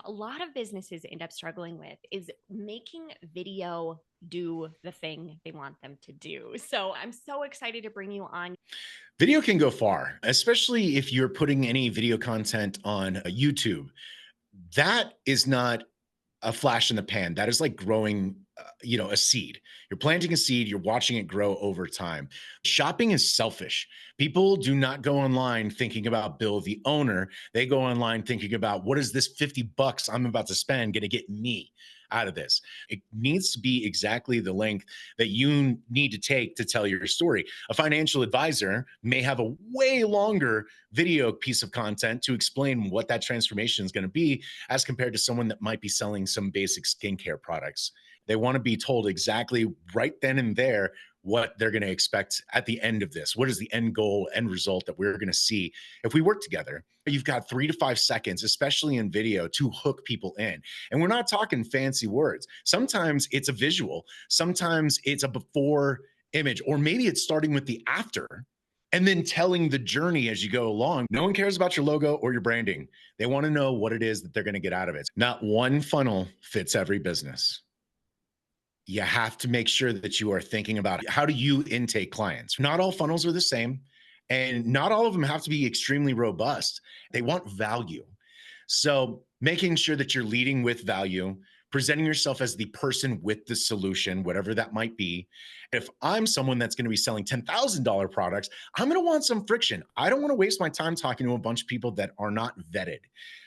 a lot of businesses end up struggling with is making video do the thing they want them to do. So I'm so excited to bring you on. Video can go far, especially if you're putting any video content on YouTube. That is not a flash in the pan. That is like growing, a seed. You're planting a seed, you're watching it grow over time. Shopping is selfish. People do not go online thinking about Bill, the owner. They go online thinking about what is this 50 bucks I'm about to spend going to get me out of this? It needs to be exactly the length that you need to take to tell your story. A financial advisor may have a way longer video piece of content to explain what that transformation is going to be as compared to someone that might be selling some basic skincare products. They want to be told exactly right then and there what they're going to expect at the end of this. What is the end goal, end result that we're going to see if we work together? You've got 3 to 5 seconds, especially in video, to hook people in. And we're not talking fancy words. Sometimes it's a visual, sometimes it's a before image, or maybe it's starting with the after and then telling the journey as you go along. No one cares about your logo or your branding. They want to know what it is that they're going to get out of it. Not one funnel fits every business. You have to make sure that you are thinking about how do you intake clients. Not all funnels are the same, and not all of them have to be extremely robust. They want value. So making sure that you're leading with value, presenting yourself as the person with the solution, whatever that might be. If I'm someone that's going to be selling $10,000 products, I'm going to want some friction. I don't want to waste my time talking to a bunch of people that are not vetted.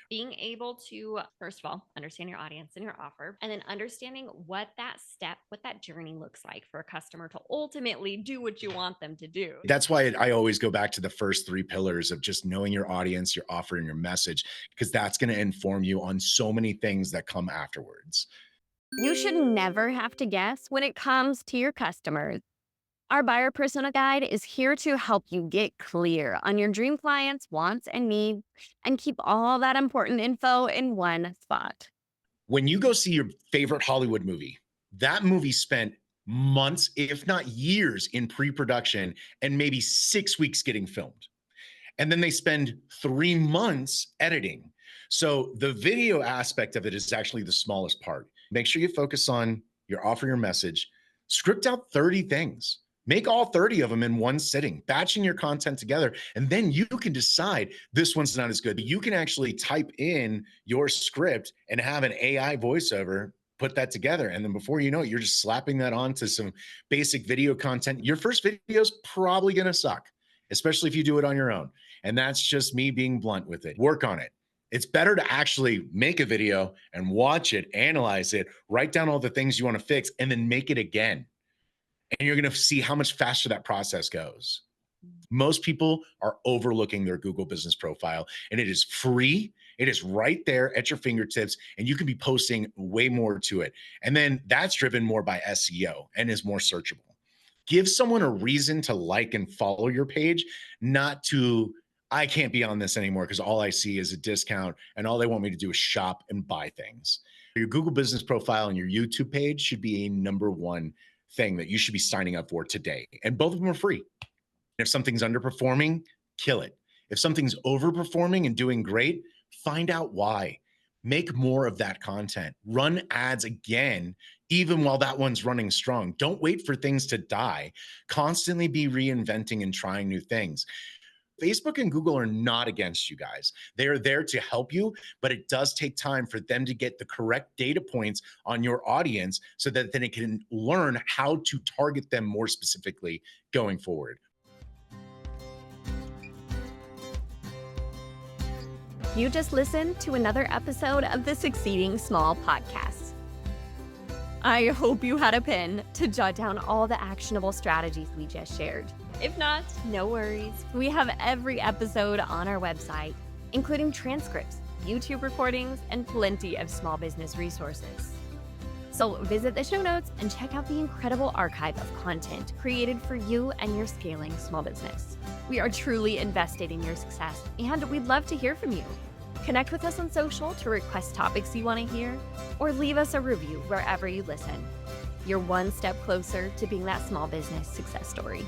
Being able to, first of all, understand your audience and your offer, and then understanding what that journey looks like for a customer to ultimately do what you want them to do. That's why I always go back to the first 3 pillars of just knowing your audience, your offer, and your message, because that's going to inform you on so many things that come afterwards. You should never have to guess when it comes to your customers. Our buyer persona guide is here to help you get clear on your dream clients' wants and needs and keep all that important info in one spot. When you go see your favorite Hollywood movie, that movie spent months, if not years, in pre production and maybe 6 weeks getting filmed. And then they spend 3 months editing. So the video aspect of it is actually the smallest part. Make sure you focus on your offer, your message, script out 30 things. Make all 30 of them in one sitting, batching your content together. And then you can decide this one's not as good. You can actually type in your script and have an AI voiceover put that together. And then before you know it, you're just slapping that onto some basic video content. Your first video is probably going to suck, especially if you do it on your own. And that's just me being blunt with it. Work on it. It's better to actually make a video and watch it, analyze it, write down all the things you want to fix, and then make it again. And you're going to see how much faster that process goes. Most people are overlooking their Google business profile, and it is free. It is right there at your fingertips, and you can be posting way more to it. And then that's driven more by SEO and is more searchable. Give someone a reason to like and follow your page, not to, I can't be on this anymore because all I see is a discount and all they want me to do is shop and buy things. Your Google business profile and your YouTube page should be a number one thing that you should be signing up for today. And both of them are free. If something's underperforming, kill it. If something's overperforming and doing great, find out why. Make more of that content. Run ads again, even while that one's running strong. Don't wait for things to die. Constantly be reinventing and trying new things. Facebook and Google are not against you guys. They are there to help you, but it does take time for them to get the correct data points on your audience so that then it can learn how to target them more specifically going forward. You just listened to another episode of the Succeeding Small podcast. I hope you had a pen to jot down all the actionable strategies we just shared. If not, no worries. We have every episode on our website, including transcripts, YouTube recordings, and plenty of small business resources. So visit the show notes and check out the incredible archive of content created for you and your scaling small business. We are truly invested in your success, and we'd love to hear from you. Connect with us on social to request topics you want to hear, or leave us a review wherever you listen. You're one step closer to being that small business success story.